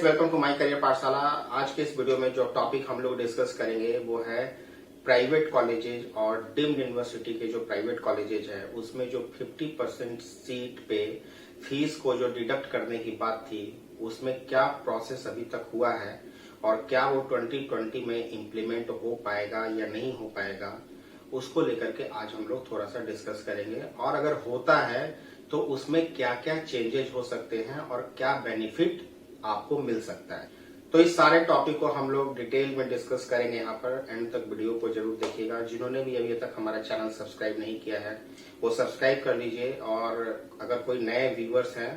Welcome to my career पाठशाला। आज के इस वीडियो में जो टॉपिक हम लोग डिस्कस करेंगे वो है प्राइवेट कॉलेजेज और डीम्ड यूनिवर्सिटी के जो प्राइवेट कॉलेजेज है उसमें जो 50% सीट पे फीस को जो डिडक्ट करने की बात थी उसमें क्या प्रोसेस अभी तक हुआ है और क्या वो 2020 में इम्प्लीमेंट हो पाएगा या नहीं हो पाएगा, उसको लेकर के आज हम लोग थोड़ा सा डिस्कस करेंगे। और अगर होता है तो उसमें क्या क्या चेंजेस हो सकते हैं और क्या बेनिफिट आपको मिल सकता है। तो इस सारे टॉपिक को हम लोग डिटेल में डिस्कस करेंगे। यहाँ पर एंड तक वीडियो को जरूर देखिएगा। जिन्होंने भी अभी तक हमारा चैनल सब्सक्राइब नहीं किया है वो सब्सक्राइब कर लीजिए। और अगर कोई नए व्यूअर्स हैं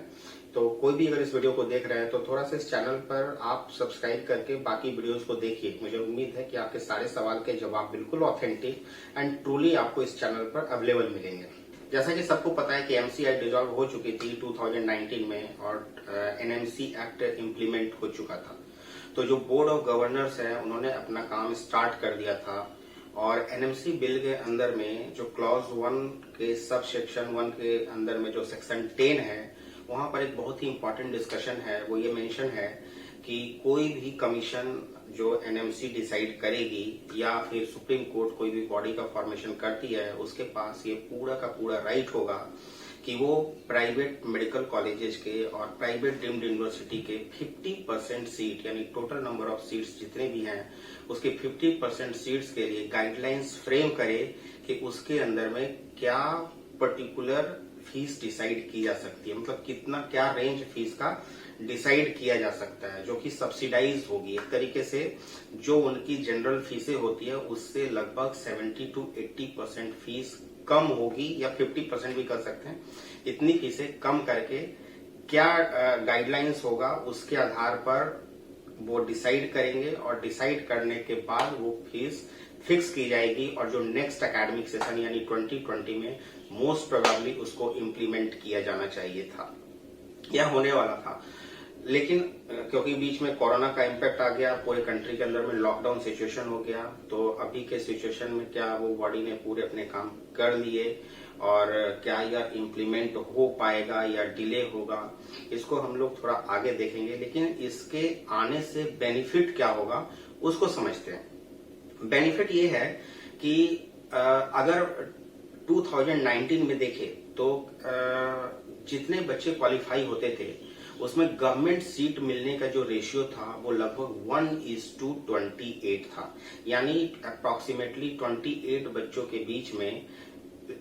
तो कोई भी अगर इस वीडियो को देख रहे हैं तो थोड़ा सा इस चैनल पर आप सब्सक्राइब करके बाकी वीडियोस को देखिए। मुझे उम्मीद है कि आपके सारे सवाल के जवाब बिल्कुल ऑथेंटिक एंड ट्रूली आपको इस चैनल पर अवेलेबल मिलेंगे। जैसा कि सबको पता है कि एमसीआई डिसॉल्व हो चुकी थी 2019 में और एनएमसी एक्ट इम्प्लीमेंट हो चुका था। तो जो बोर्ड ऑफ गवर्नर्स है उन्होंने अपना काम स्टार्ट कर दिया था और एनएमसी बिल के अंदर में जो क्लॉज 1 के सब सेक्शन 1 के अंदर में जो सेक्शन 10 है वहां पर एक बहुत ही इंपॉर्टेंट डिस्कशन है। वो ये मेंशन है कि कोई भी कमीशन जो एनएमसी डिसाइड करेगी या फिर सुप्रीम कोर्ट कोई भी बॉडी का फॉर्मेशन करती है उसके पास ये पूरा का पूरा राइट होगा कि वो प्राइवेट मेडिकल कॉलेजेस के और प्राइवेट डीम्ड यूनिवर्सिटी के 50% सीट यानी टोटल नंबर ऑफ सीट्स जितने भी हैं उसके 50% सीट्स के लिए गाइडलाइंस फ्रेम करे कि उसके अंदर में क्या पर्टिकुलर फीस डिसाइड की जा सकती है, मतलब कितना क्या रेंज फीस का डिसाइड किया जा सकता है जो कि सब्सिडाइज होगी। एक तरीके से जो उनकी जनरल फीसें होती है उससे लगभग 70 to 80% फीस कम होगी या 50% भी कर सकते हैं। इतनी फीसें कम करके क्या गाइडलाइंस होगा उसके आधार पर वो डिसाइड करेंगे और डिसाइड करने के बाद वो फीस फिक्स की जाएगी और जो नेक्स्ट एकेडमिक सेशन यानी 2020 में मोस्ट प्रोबेबली उसको इम्प्लीमेंट किया जाना चाहिए था या होने वाला था। लेकिन क्योंकि बीच में कोरोना का इम्पैक्ट आ गया, पूरे कंट्री के अंदर में लॉकडाउन सिचुएशन हो गया, तो अभी के सिचुएशन में क्या वो बॉडी ने पूरे अपने काम कर लिए और क्या यह इम्प्लीमेंट हो पाएगा या डिले होगा, इसको हम लोग थोड़ा आगे देखेंगे। लेकिन इसके आने से बेनिफिट क्या होगा उसको समझते हैं। बेनिफिट ये है कि अगर 2019 में देखें तो जितने बच्चे क्वालिफाई होते थे उसमें गवर्नमेंट सीट मिलने का जो रेशियो था वो लगभग 1:28 था, यानी अप्रोक्सीमेटली 28 बच्चों के बीच में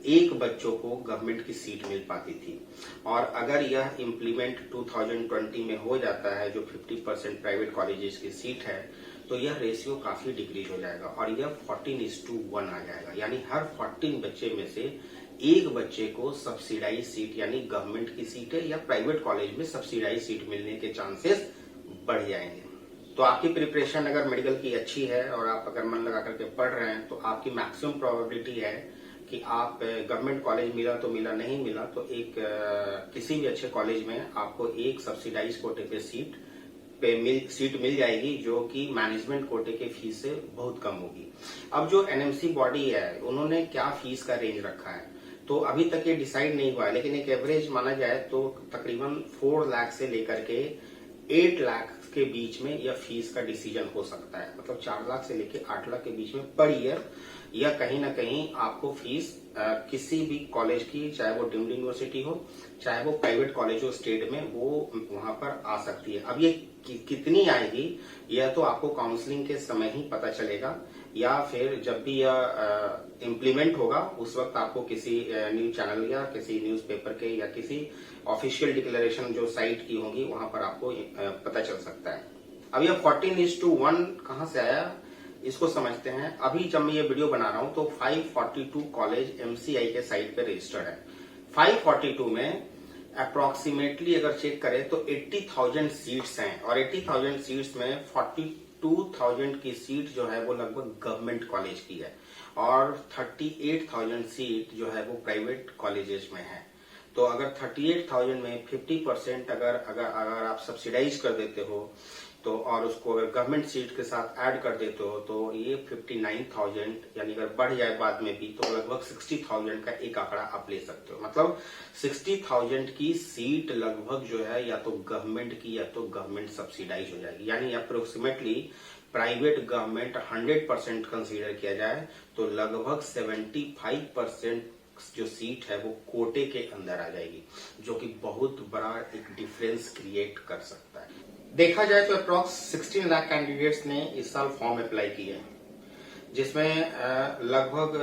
एक बच्चों को गवर्नमेंट की सीट मिल पाती थी। और अगर यह इम्प्लीमेंट 2020 में हो जाता है जो 50% प्राइवेट कॉलेजेस की सीट है तो यह रेशियो काफी डिक्रीज हो जाएगा और यह 14:1 आ जाएगा, यानी हर 14 बच्चे में से एक बच्चे को सब्सिडाइज सीट यानी गवर्नमेंट की सीट है या प्राइवेट कॉलेज में सब्सिडाइज सीट मिलने के चांसेस बढ़ जाएंगे। तो आपकी प्रिपरेशन अगर मेडिकल की अच्छी है और आप अगर मन लगा करके पढ़ रहे हैं तो आपकी मैक्सिमम प्रोबेबिलिटी है कि आप गवर्नमेंट कॉलेज मिला तो मिला, नहीं मिला तो एक किसी भी अच्छे कॉलेज में आपको एक सब्सिडाइज कोटे पे सीट मिल जाएगी जो कि मैनेजमेंट कोटे के फीस से बहुत कम होगी। अब जो एनएमसी बॉडी है उन्होंने क्या फीस का रेंज रखा है तो अभी तक ये डिसाइड नहीं हुआ है, लेकिन एक एवरेज माना जाए तो तकरीबन 4 लाख से लेकर के 8 लाख के बीच में यह फीस का डिसीजन हो सकता है। मतलब 4 लाख से लेकर 8 लाख के बीच में पर ईयर या कहीं ना कहीं आपको फीस किसी भी कॉलेज की, चाहे वो डीम्ड यूनिवर्सिटी हो चाहे वो प्राइवेट कॉलेज हो स्टेट में, वो वहां पर आ सकती है। अब ये कितनी आएगी यह तो आपको काउंसलिंग के समय ही पता चलेगा या फिर जब भी यह इम्प्लीमेंट होगा उस वक्त आपको किसी न्यूज चैनल या किसी न्यूज़पेपर के या किसी ऑफिशियल डिक्लेरेशन जो साइट की होगी वहां पर आपको पता चल सकता है। अब यह 14:1 कहां से आया इसको समझते हैं। अभी जब मैं ये वीडियो बना रहा हूं तो 542 कॉलेज एमसीआई के साइट पे रजिस्टर्ड है। 542 में अप्रोक्सीमेटली अगर चेक करें तो 80,000 सीट्स हैं और 80,000 सीट्स में 42,000 की सीट जो है वो लगभग गवर्नमेंट कॉलेज की है और 38,000 सीट जो है वो प्राइवेट कॉलेजेस में है। तो अगर 38,000 में 50% अगर आप सब्सिडाइज कर देते हो तो और उसको अगर गवर्नमेंट सीट के साथ ऐड कर देते हो तो ये 59,000 यानी अगर बढ़ जाए बाद में भी तो लगभग 60,000 का एक आंकड़ा आप ले सकते हो। मतलब 60,000 की सीट लगभग जो है या तो गवर्नमेंट की या तो गवर्नमेंट सब्सिडाइज हो जाएगी। यानी अप्रोक्सीमेटली प्राइवेट गवर्नमेंट 100% कंसीडर किया जाए तो लगभग 75% जो सीट है वो कोटे के अंदर आ जाएगी, जो कि बहुत बड़ा एक डिफरेंस क्रिएट कर सकता है। देखा जाए तो अप्रॉक्स 16 लाख कैंडिडेट्स ने इस साल फॉर्म अप्लाई किए हैं, जिसमें लगभग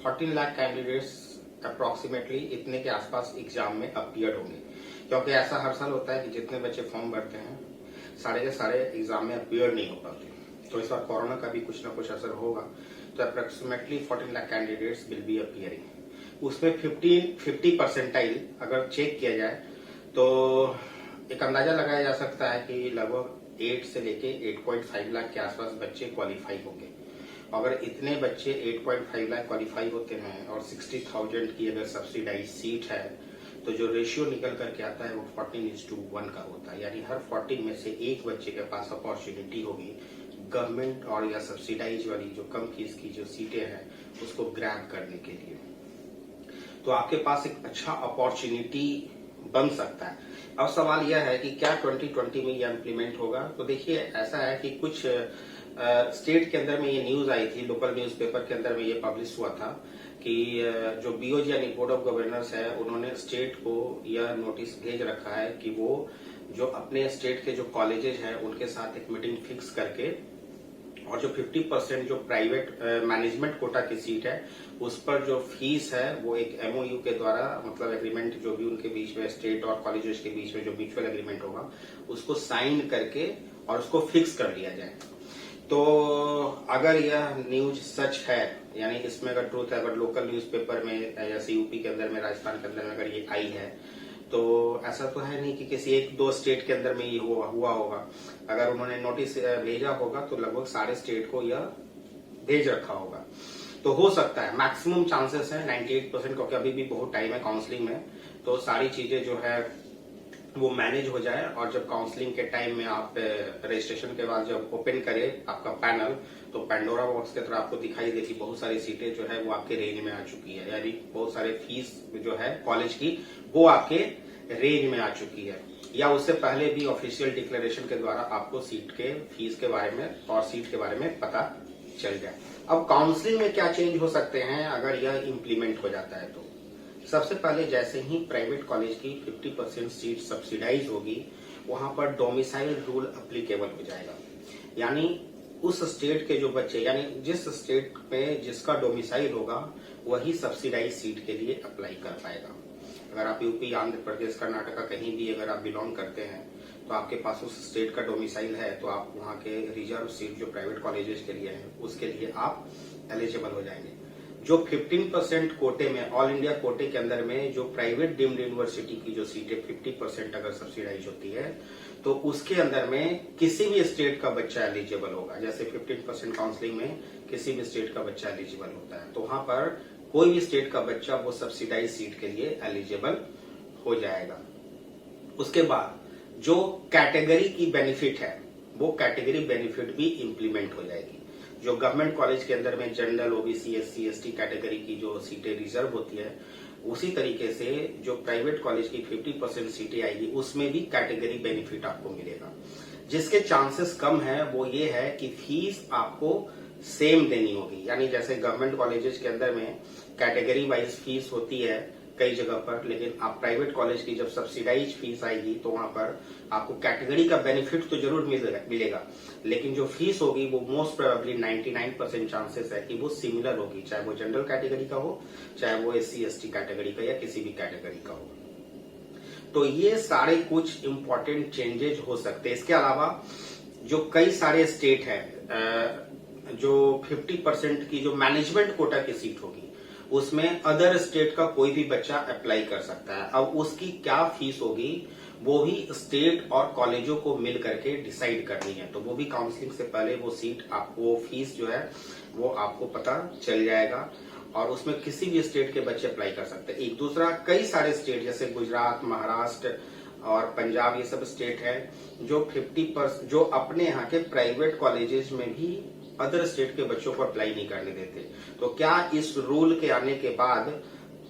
14 लाख कैंडिडेट्स अप्रोक्सीमेटली इतने के आसपास एग्जाम में अपीयर होंगे, क्योंकि ऐसा हर साल होता है कि जितने बच्चे फॉर्म भरते हैं सारे के सारे एग्जाम में अपीयर नहीं हो पाते। तो इस बार कोरोना का भी कुछ ना कुछ असर होगा, तो approximately 14 lakh candidates will be appearing. उसमें 50 परसेंटाइल अगर चेक किया जाए तो एक अंदाजा लगाया जा सकता है कि लगभग 8 से लेके 8.5 लाख के आसपास बच्चे क्वालिफाई होंगे। अगर इतने बच्चे 8.5 लाख क्वालिफाई होते हैं और 60,000 की अगर सब्सिडाइज सीट है तो जो रेशियो निकल करके आता है वो 14:1 का होता है। यानी हर 14 में से एक बच्चे के पास अपॉर्चुनिटी होगी गवर्नमेंट और या सब्सिडाइज वाली जो कम फीस की जो सीटें हैं उसको ग्रैब करने के लिए। तो आपके पास एक अच्छा अपॉर्चुनिटी बन सकता है। अब सवाल यह है कि क्या 2020 में यह इम्प्लीमेंट होगा। तो देखिए ऐसा है कि कुछ स्टेट के अंदर में ये न्यूज आई थी, लोकल न्यूज़पेपर के अंदर में ये पब्लिश हुआ था कि जो बीओजी यानी बोर्ड ऑफ गवर्नर्स है उन्होंने स्टेट को यह नोटिस भेज रखा है कि वो जो अपने स्टेट के जो कॉलेजेज हैं उनके साथ एक मीटिंग फिक्स करके और जो 50% जो प्राइवेट मैनेजमेंट कोटा की सीट है उस पर जो फीस है वो एक एमओयू के द्वारा, मतलब एग्रीमेंट जो भी उनके बीच में स्टेट और कॉलेजेस के बीच में जो म्यूचुअल एग्रीमेंट होगा उसको साइन करके और उसको फिक्स कर लिया जाए। तो अगर यह न्यूज सच है, यानी इसमें अगर ट्रूथ है, अगर लोकल न्यूज़पेपर में या यूपी के अंदर में, राजस्थान के अंदर में अगर ये आई है तो ऐसा तो है नहीं कि किसी एक दो स्टेट के अंदर में ये हुआ होगा। अगर उन्होंने नोटिस भेजा होगा तो लगभग सारे स्टेट को यह भेज रखा होगा। तो हो सकता है, मैक्सिमम चांसेस है 98%, क्योंकि अभी भी बहुत टाइम है काउंसलिंग में, तो सारी चीजें जो है वो मैनेज हो जाए। और जब काउंसलिंग के टाइम में आप रजिस्ट्रेशन के बाद जब ओपन करें आपका पैनल तो पेंडोरा बॉक्स की तरह आपको दिखाई देगी बहुत सारी सीटें जो है वो आपके रेंज में आ चुकी है, यानी बहुत सारे फीस जो है कॉलेज की वो आपके रेंज में आ चुकी है, या उससे पहले भी ऑफिशियल डिक्लेरेशन के द्वारा आपको सीट के फीस के बारे में और सीट के बारे में पता चल जाए। अब काउंसलिंग में क्या चेंज हो सकते हैं अगर यह इम्प्लीमेंट हो जाता है तो सबसे पहले जैसे ही प्राइवेट कॉलेज की 50% सीट सब्सिडाइज होगी वहां पर डोमिसाइल रूल अप्लीकेबल हो जाएगा। यानी उस स्टेट के जो बच्चे, यानी जिस स्टेट में जिसका डोमिसाइल होगा वही सब्सिडाइज सीट के लिए अप्लाई कर पाएगा। अगर आप यूपी, आंध्र प्रदेश, कर्नाटका कहीं भी अगर आप बिलोंग करते हैं तो आपके पास उस स्टेट का डोमिसाइल है तो आप वहां के रिजर्व सीट जो प्राइवेट कॉलेजेस के लिए है उसके लिए आप एलिजिबल हो जाएंगे। जो 15% कोटे में, ऑल इंडिया कोटे के अंदर में जो प्राइवेट डीम्ड यूनिवर्सिटी की जो सीटें 50% अगर सब्सिडाइज होती है तो उसके अंदर में किसी भी स्टेट का बच्चा एलिजिबल होगा। जैसे 15% काउंसलिंग में किसी भी स्टेट का बच्चा एलिजिबल होता है तो वहां पर कोई भी स्टेट का बच्चा वो सब्सिडाइज सीट के लिए एलिजिबल हो जाएगा। उसके बाद जो कैटेगरी की बेनिफिट है वो कैटेगरी बेनिफिट भी इंप्लीमेंट हो जाएगी। जो गवर्नमेंट कॉलेज के अंदर में general, OBC, SC, ST category की जो सीटें रिजर्व होती है उसी तरीके से जो प्राइवेट कॉलेज की 50% सीटें आएगी उसमें भी कैटेगरी बेनिफिट आपको मिलेगा। जिसके चांसेस कम है वो ये है कि फीस आपको सेम देनी होगी। यानी जैसे गवर्नमेंट कॉलेजेस के अंदर में कैटेगरी वाइज फीस होती है कई जगह पर, लेकिन आप प्राइवेट कॉलेज की जब सब्सिडाइज फीस आएगी तो वहां पर आपको कैटेगरी का बेनिफिट तो जरूर मिलेगा, लेकिन जो फीस होगी वो मोस्ट प्रोबेबली 99% चांसेस है कि वो सिमिलर होगी, चाहे वो जनरल कैटेगरी का हो, चाहे वो एससी एसटी कैटेगरी का या किसी भी कैटेगरी का हो। तो ये सारे कुछ इंपॉर्टेंट चेंजेस हो सकते हैं। इसके अलावा जो कई सारे स्टेट हैं जो 50% की जो मैनेजमेंट कोटा की सीट होगी उसमें अदर स्टेट का कोई भी बच्चा अप्लाई कर सकता है। अब उसकी क्या फीस होगी वो भी स्टेट और कॉलेजों को मिल करके डिसाइड करनी है, तो वो भी काउंसलिंग से पहले वो सीट आपको फीस जो है वो आपको पता चल जाएगा और उसमें किसी भी स्टेट के बच्चे अप्लाई कर सकते हैं। एक दूसरा, कई सारे स्टेट जैसे गुजरात, महाराष्ट्र और पंजाब, ये सब स्टेट है जो 50% जो अपने यहाँ के प्राइवेट कॉलेजेस में भी अदर स्टेट के बच्चों को अप्लाई नहीं करने देते। तो क्या इस रूल के आने के बाद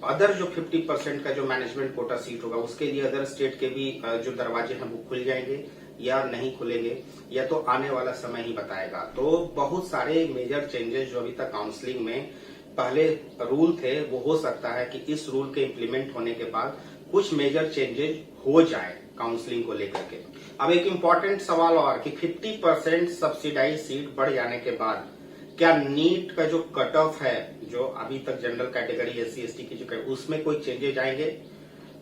अदर जो 50% का जो मैनेजमेंट कोटा सीट होगा उसके लिए अदर स्टेट के भी जो दरवाजे हैं वो खुल जाएंगे या नहीं खुलेंगे, या तो आने वाला समय ही बताएगा। तो बहुत सारे मेजर चेंजेस जो अभी तक काउंसलिंग में पहले रूल थे, वो हो सकता है कि इस रूल के इम्प्लीमेंट होने के बाद कुछ मेजर चेंजेस हो जाए काउंसलिंग को लेकर के। अब एक इम्पॉर्टेंट सवाल और कि 50% सब्सिडाइज सीट बढ़ जाने के बाद क्या नीट का जो कट ऑफ है, जो अभी तक जनरल कैटेगरी SC ST की जो उसमें कोई चेंजेज आएंगे?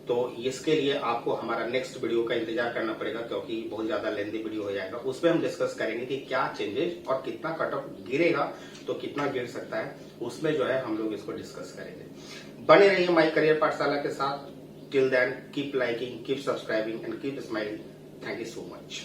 तो इसके लिए आपको हमारा नेक्स्ट वीडियो का इंतजार करना पड़ेगा, क्योंकि बहुत ज्यादा लेंथी वीडियो हो जाएगा। उसमें हम डिस्कस करेंगे कि क्या चेंजेस और कितना कट ऑफ गिरेगा, तो कितना गिर सकता है, उसमें जो है हम लोग इसको डिस्कस करेंगे। बने रहिए माई करियर पाठशाला के साथ। Till then keep liking, keep subscribing and keep smiling. Thank you so much.